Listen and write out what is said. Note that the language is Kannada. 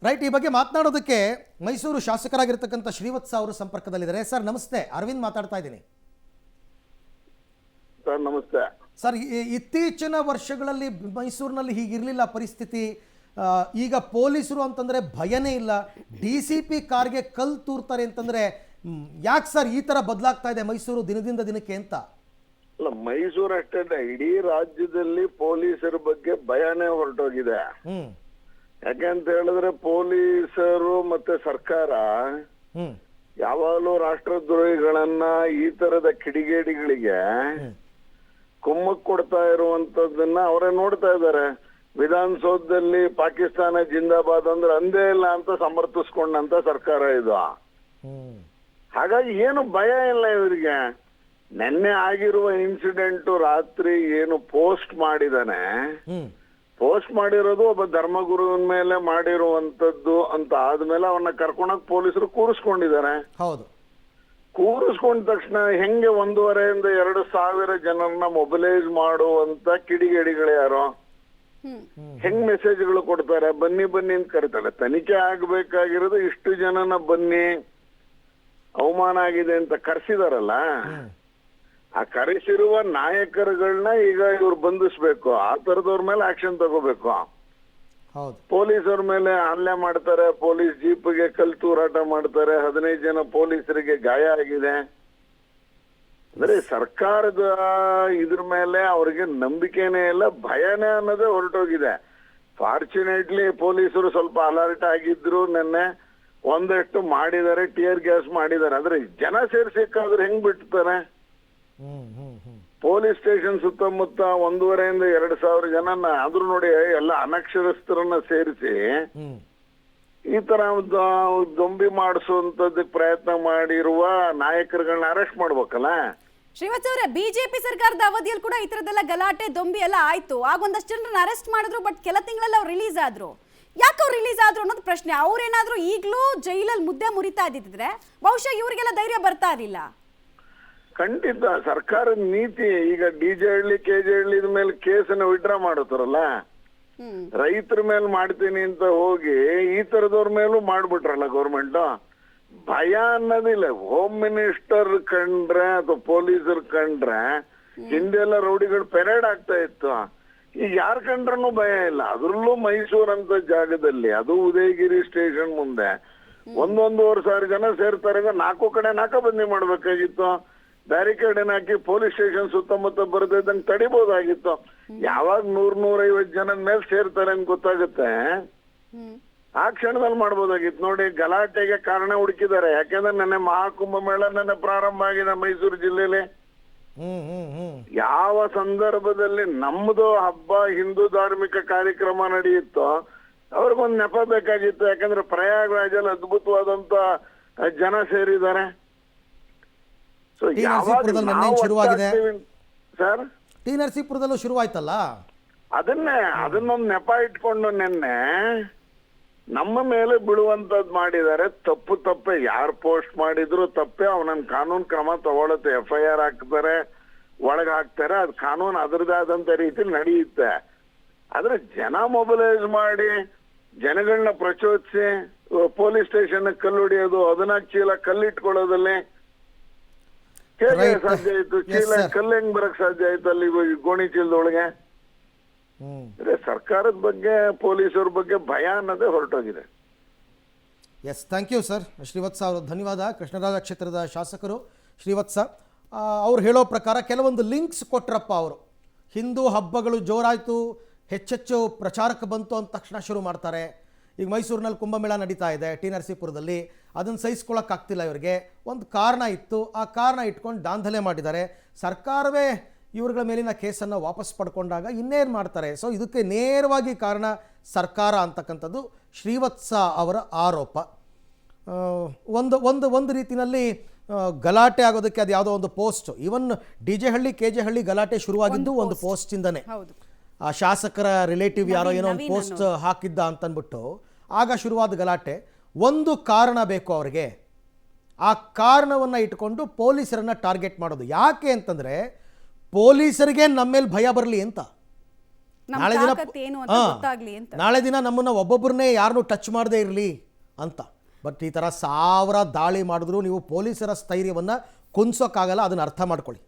ರೈಟ್, ಈ ಬಗ್ಗೆ ಮಾತನಾಡೋದಕ್ಕೆ ಮೈಸೂರು ಶಾಸಕರಾಗಿರ್ತಕ್ಕಂಥ ಶ್ರೀವತ್ಸ ಅವರು ಸಂಪರ್ಕದಲ್ಲಿದ್ದಾರೆ. ಸರ್ ನಮಸ್ತೆ, ಅರವಿಂದ್ ಮಾತಾಡ್ತಾ ಇದ್ದೀನಿ. ಸರ್ ನಮಸ್ತೆ. ಸರ್, ಇತ್ತೀಚಿನ ವರ್ಷಗಳಲ್ಲಿ ಮೈಸೂರಿನಲ್ಲಿ ಹೀಗಿರಲಿಲ್ಲ ಪರಿಸ್ಥಿತಿ. ಈಗ ಪೊಲೀಸರು ಅಂತಂದರೆ ಭಯನೇ ಇಲ್ಲ. DCP ಕಾರ್ಗೆ ಕಲ್ಲು ತೂರ್ತಾರೆ ಅಂತಂದರೆ ಯಾಕೆ ಸರ್ ಈ ಥರ ಬದಲಾಗ್ತಾ ಇದೆ ಮೈಸೂರು ದಿನದಿಂದ ದಿನಕ್ಕೆ ಅಂತ? ಅಲ್ಲ, ಮೈಸೂರು ಅಷ್ಟೇ, ಇಡೀ ರಾಜ್ಯದಲ್ಲಿ ಪೊಲೀಸರ ಬಗ್ಗೆ ಭಯನೇ ಹೊರಟೋಗಿದೆ. ಯಾಕೆಂತ ಹೇಳಿದ್ರೆ ಪೊಲೀಸರು ಮತ್ತೆ ಸರ್ಕಾರ ಯಾವಾಗಲೂ ರಾಷ್ಟ್ರದ್ರೋಹಿಗಳನ್ನ ಈ ತರದ ಕಿಡಿಗೇಡಿಗಳಿಗೆ ಕುಮ್ಮಕ್ ಕೊಡ್ತಾ ಇರುವಂತದ್ದನ್ನ ಅವರೇ ನೋಡ್ತಾ ಇದ್ದಾರೆ. ವಿಧಾನಸೌಧದಲ್ಲಿ ಪಾಕಿಸ್ತಾನ ಜಿಂದಾಬಾದ್ ಅಂದ್ರೆ ಅಂದೇ ಇಲ್ಲ ಅಂತ ಸಮರ್ಥಿಸ್ಕೊಂಡಂತ ಸರ್ಕಾರ ಇದು. ಹಾಗಾಗಿ ಏನು ಭಯ ಇಲ್ಲ ಇವರಿಗೆ. ನಿನ್ನೆ ಆಗಿರುವ ಇನ್ಸಿಡೆಂಟ್ ರಾತ್ರಿ ಏನು ಪೋಸ್ಟ್ ಮಾಡಿದಾನೆ, ಪೋಸ್ಟ್ ಮಾಡಿರೋದು ಒಬ್ಬ ಧರ್ಮಗುರುವಿನ ಮೇಲೆ ಮಾಡಿರುವಂತದ್ದು ಅಂತ ಆದ್ಮೇಲೆ ಅವನ್ನ ಕರ್ಕೊಂಡೋಗಿ ಪೊಲೀಸರು ಕೂರಿಸ್ಕೊಂಡಿದ್ದಾರೆ. ಹೌದು, ಕೂರಿಸ್ಕೊಂಡ ತಕ್ಷಣ ಹೆಂಗೆ 1,500-2,000 ಜನರನ್ನ ಮೊಬಿಲೈಸ್ ಮಾಡುವಂತ ಕಿಡಿಗೇಡಿಗಳು ಯಾರು ಹೆಂಗ್ ಮೆಸೇಜ್ಗಳು ಕೊಡ್ತಾರೆ? ಬನ್ನಿ ಬನ್ನಿ ಅಂತ ಕರೀತಾರೆ. ತನಿಖೆ ಆಗ್ಬೇಕಾಗಿರೋದು ಇಷ್ಟು ಜನನ ಬನ್ನಿ, ಅವಮಾನ ಆಗಿದೆ ಅಂತ ಕರ್ಸಿದಾರಲ್ಲ, ಆ ಕರೆಸಿರುವ ನಾಯಕರುಗಳನ್ನ ಈಗ ಇವ್ರು ಬಂಧಿಸ್ಬೇಕು. ಆ ತರದವ್ರ ಮೇಲೆ ಆಕ್ಷನ್ ತಗೋಬೇಕು. ಪೊಲೀಸರ ಮೇಲೆ ಹಲ್ಲೆ ಮಾಡ್ತಾರೆ, ಪೊಲೀಸ್ ಜೀಪ್ಗೆ ಕಲ್ಲು ತೂರಾಟ ಮಾಡ್ತಾರೆ, 15 ಜನ ಪೊಲೀಸರಿಗೆ ಗಾಯ ಆಗಿದೆ. ಅಂದ್ರೆ ಸರ್ಕಾರದ ಇದ್ರ ಮೇಲೆ ಅವ್ರಿಗೆ ನಂಬಿಕೆನೇ ಇಲ್ಲ, ಭಯನೇ ಅನ್ನೋದೇ ಹೊರಟೋಗಿದೆ. ಫಾರ್ಚುನೇಟ್ಲಿ ಪೊಲೀಸರು ಸ್ವಲ್ಪ ಅಲರ್ಟ್ ಆಗಿದ್ರು. ನಿನ್ನೆ ಒಂದಷ್ಟು ಮಾಡಿದ್ದಾರೆ, ಟಿಯರ್ ಗ್ಯಾಸ್ ಮಾಡಿದ್ದಾರೆ. ಆದ್ರೆ ಜನ ಸೇರ್ಸಿಕ್ಕಾದ್ರೆ ಹೆಂಗ್ ಬಿಡ್ತಾರೆ? ಪೊಲೀಸ್ ಸ್ಟೇಷನ್ ಸುತ್ತಮುತ್ತ 1,500-2,000 ಜನನ ಆದ್ರೂ ನೋಡಿ ಎಲ್ಲ ಅನಕ್ಷರಸ್ಥರನ್ನ ಸೇರಿಸಿ ಈ ತರ ದೊಂಬಿ ಮಾಡಿಸುವಂತದಕ್ಕೆ ಪ್ರಯತ್ನ ಮಾಡಿರುವ ನಾಯಕರುಗಳನ್ನ ಅರೆಸ್ಟ್ ಮಾಡ್ಬೇಕಲ್ಲ. ಶ್ರೀವತ್ಸ ಅವರೇ, ಬಿಜೆಪಿ ಸರ್ಕಾರದ ಅವಧಿಯಲ್ಲಿ ಕೂಡ ಈ ತರದೆಲ್ಲ ಗಲಾಟೆ ದೊಂಬಿ ಎಲ್ಲ ಆಯ್ತು. ಆಗ ಒಂದಷ್ಟು ಜನರನ್ನ ಅರೆಸ್ಟ್ ಮಾಡಿದ್ರು, ಬಟ್ ಕೆಲ ತಿಂಗಳಲ್ಲಿ ಅವ್ರು ರಿಲೀಸ್ ಆದ್ರು. ಯಾಕೆ ಅವ್ರು ರಿಲೀಸ್ ಆದ್ರು ಅನ್ನೋದು ಪ್ರಶ್ನೆ. ಅವ್ರೇನಾದ್ರೂ ಈಗಲೂ ಜೈಲಲ್ಲಿ ಮುದ್ದೆ ಮುರಿತಾ ಇದ್ದಿದ್ರೆ ಬಹುಶಃ ಇವರಿಗೆಲ್ಲ ಧೈರ್ಯ ಬರ್ತಾ ಇರಲಿಲ್ಲ. ಖಂಡಿತ ಸರ್ಕಾರದ ನೀತಿ. ಈಗ DJ ಹಳ್ಳಿ KJ ಹಳ್ಳಿ ಮೇಲೆ ಕೇಸನ್ನ ವಿಡ್ರಾ ಮಾಡುತ್ತಾರಲ್ಲ, ರೈತರ ಮೇಲೆ ಮಾಡ್ತೀನಿ ಅಂತ ಹೋಗಿ ಈ ತರದವ್ರ ಮೇಲೂ ಮಾಡ್ಬಿಟ್ರಲ್ಲ ಗೌರ್ಮೆಂಟ್. ಭಯ ಅನ್ನೋದಿಲ್ಲ. ಹೋಮ್ ಮಿನಿಸ್ಟರ್ ಕಂಡ್ರೆ ಅಥವಾ ಪೊಲೀಸರು ಕಂಡ್ರೆ ಹಿಂದೆಲ್ಲ ರೌಡಿಗಳು ಪೆರೇಡ್ ಆಗ್ತಾ ಇತ್ತು. ಈಗ ಯಾರ್ ಕಂಡ್ರೂ ಭಯ ಇಲ್ಲ. ಅದ್ರಲ್ಲೂ ಮೈಸೂರು ಅಂತ ಜಾಗದಲ್ಲಿ, ಅದು ಉದಯಗಿರಿ ಸ್ಟೇಷನ್ ಮುಂದೆ 1,500 ಜನ ಸೇರ್ತಾರೆ. 4 ಕಡೆ ನಾಕಾಬಂದಿ ಮಾಡ್ಬೇಕಾಗಿತ್ತು. ಬ್ಯಾರಿಕೇಡ್ ಹಾಕಿ ಪೊಲೀಸ್ ಸ್ಟೇಷನ್ ಸುತ್ತಮುತ್ತ ಬರ್ದಿದ್ದಂಗೆ ತಡಿಬಹುದಾಗಿತ್ತು. ಯಾವಾಗ 100-150 ಜನದ ಮೇಲೆ ಸೇರ್ತಾರೆ ಅಂತ ಗೊತ್ತಾಗುತ್ತೆ, ಆ ಕ್ಷಣದಲ್ಲಿ ಮಾಡ್ಬೋದಾಗಿತ್ತು. ನೋಡಿ, ಗಲಾಟೆಗೆ ಕಾರಣ ಹುಡುಕಿದ್ದಾರೆ. ಯಾಕೆಂದ್ರೆ ನೆನ್ನೆ ಮಹಾಕುಂಭ ಮೇಳ ನೆನ್ನೆ ಪ್ರಾರಂಭ ಆಗಿದೆ ಮೈಸೂರು ಜಿಲ್ಲೆಯಲ್ಲಿ. ಯಾವ ಸಂದರ್ಭದಲ್ಲಿ ನಮ್ದು ಹಬ್ಬ ಹಿಂದೂ ಧಾರ್ಮಿಕ ಕಾರ್ಯಕ್ರಮ ನಡೆಯುತ್ತೋ ಅವ್ರಿಗೊಂದು ನೆಪ ಬೇಕಾಗಿತ್ತು. ಯಾಕಂದ್ರೆ ಪ್ರಯಾಗ್ರಾಜಲ್ಲಿ ಅದ್ಭುತವಾದಂತ ಜನ ಸೇರಿದ್ದಾರೆ. ಸರ್, ಟಿ ನರಸೀಪುರದಲ್ಲೂ ಶುರುವಾಯ್ತಲ್ಲ, ಅದನ್ನೊಂದು ನೆಪ ಇಟ್ಕೊಂಡು ನಿನ್ನೆ ನಮ್ಮ ಮೇಲೆ ಬೀಳುವಂತದ್ ಮಾಡಿದ್ದಾರೆ. ತಪ್ಪೆ ಯಾರು ಪೋಸ್ಟ್ ಮಾಡಿದ್ರು ತಪ್ಪೆ. ಅವನನ್ನ ಕಾನೂನು ಕ್ರಮ ತಗೊಳತ್ತೆ. FIR ಹಾಕ್ತಾರೆ, ಒಳಗ್ ಹಾಕ್ತಾರೆ. ಅದು ಕಾನೂನು ಅದ್ರದ್ದೇ ಆದಂತ ರೀತಿಲಿ ನಡೆಯುತ್ತೆ. ಆದ್ರೆ ಜನ ಮೊಬಿಲೈಸ್ ಮಾಡಿ ಜನಗಳನ್ನ ಪ್ರಚೋದಿಸಿ ಪೊಲೀಸ್ ಸ್ಟೇಷನ್ ಕಲ್ಲು ಹೊಡಿಯೋದು, 14 ಚೀಲ ಕಲ್ಲಿಟ್ಕೊಳ್ಳೋದಲ್ಲಿ ಸಾಧ್ಯ ಆಯ್ತು. ಚೀಲ ಕಲ್ಲು ಹೆಂಗ್ ಬರಕ್ ಸಾಧ್ಯ ಆಯ್ತು ಅಲ್ಲಿ ಗೋಣಿ ಚೀಲದೊಳಗೆ? ಸರ್ಕಾರದ ಬಗ್ಗೆ ಪೊಲೀಸರ ಬಗ್ಗೆ ಭಯ ಅನ್ನೋದೇ ಹೊರಟೋಗಿದೆ. Yes, thank you sir. Shrivatsa ಅವರು ಧನ್ಯವಾದ. ಕೃಷ್ಣರಾಜ ಕ್ಷೇತ್ರದ ಶಾಸಕರು ಶ್ರೀವತ್ಸ ಅವ್ರು ಹೇಳೋ ಪ್ರಕಾರ ಕೆಲವೊಂದು ಲಿಂಕ್ಸ್ ಕೊಟ್ರಪ್ಪ ಅವರು. ಹಿಂದೂ ಹಬ್ಬಗಳು ಜೋರಾಯಿತು, ಹೆಚ್ಚೆಚ್ಚು ಪ್ರಚಾರಕ್ಕೆ ಬಂತು ಅಂದ ತಕ್ಷಣ ಶುರು ಮಾಡ್ತಾರೆ. ಈಗ ಮೈಸೂರಿನಲ್ಲಿ ಕುಂಭಮೇಳ ನಡೀತಾ ಇದೆ, ಟಿ ನರಸೀಪುರದಲ್ಲಿ. ಅದನ್ನು ಸಹಿಸ್ಕೊಳ್ಳೋಕ್ಕಾಗ್ತಿಲ್ಲ ಇವರಿಗೆ. ಒಂದು ಕಾರಣ ಇತ್ತು, ಆ ಕಾರಣ ಇಟ್ಕೊಂಡು ದಾಂಧಲೆ ಮಾಡಿದ್ದಾರೆ. ಸರ್ಕಾರವೇ ಇವ್ರಗಳ ಮೇಲಿನ ಕೇಸನ್ನು ವಾಪಸ್ ಪಡ್ಕೊಂಡಾಗ ಇನ್ನೇನು ಮಾಡ್ತಾರೆ? ಸೊ ಇದಕ್ಕೆ ನೇರವಾಗಿ ಕಾರಣ ಸರ್ಕಾರ ಅಂತಕ್ಕಂಥದ್ದು ಶ್ರೀವತ್ಸ ಅವರ ಆರೋಪ. ಒಂದು ರೀತಿಯಲ್ಲಿ ಗಲಾಟೆ ಆಗೋದಕ್ಕೆ ಅದು ಯಾವುದೋ ಒಂದು ಪೋಸ್ಟ್, ಈವನ್ DJ ಹಳ್ಳಿ KJ ಹಳ್ಳಿ ಗಲಾಟೆ ಶುರುವಾಗಿದ್ದು ಒಂದು ಪೋಸ್ಟಿಂದನೇ. ಆ ಶಾಸಕರ ರಿಲೇಟಿವ್ ಯಾರೋ ಏನೋ ಒಂದು ಪೋಸ್ಟ್ ಹಾಕಿದ್ದ ಅಂತಂದ್ಬಿಟ್ಟು ಆಗ ಶುರುವಾದ ಗಲಾಟೆ. ಒಂದು ಕಾರಣ ಬೇಕು ಅವರಿಗೆ. ಆ ಕಾರಣವನ್ನು ಇಟ್ಕೊಂಡು ಪೊಲೀಸರನ್ನು ಟಾರ್ಗೆಟ್ ಮಾಡೋದು. ಯಾಕೆ ಅಂತಂದರೆ ಪೊಲೀಸರಿಗೆ ನಮ್ಮ ಮೇಲೆ ಭಯ ಬರಲಿ ಅಂತ. ನಮ್ಮ ನಾಳೆ ದಿನ ತಾಕತ್ತು ಏನು ಅಂತ ಹಾ. ಗೊತ್ತಾಗ್ಲಿ ಅಂತ. ನಾಳೆ ದಿನ ನಮ್ಮನ್ನು ಒಬ್ಬೊಬ್ಬರನ್ನೇ ಯಾರನ್ನೂ ಟಚ್ ಮಾಡದೇ ಇರಲಿ ಅಂತ. ಬಟ್ ಈ ಥರ 1000 ದಾಳಿ ಮಾಡಿದ್ರು ನೀವು ಪೊಲೀಸರ ಸ್ಥೈರ್ಯವನ್ನು ಕುಂದಿಸೋಕ್ಕಾಗಲ್ಲ, ಅದನ್ನು ಅರ್ಥ ಮಾಡ್ಕೊಳ್ಳಿ.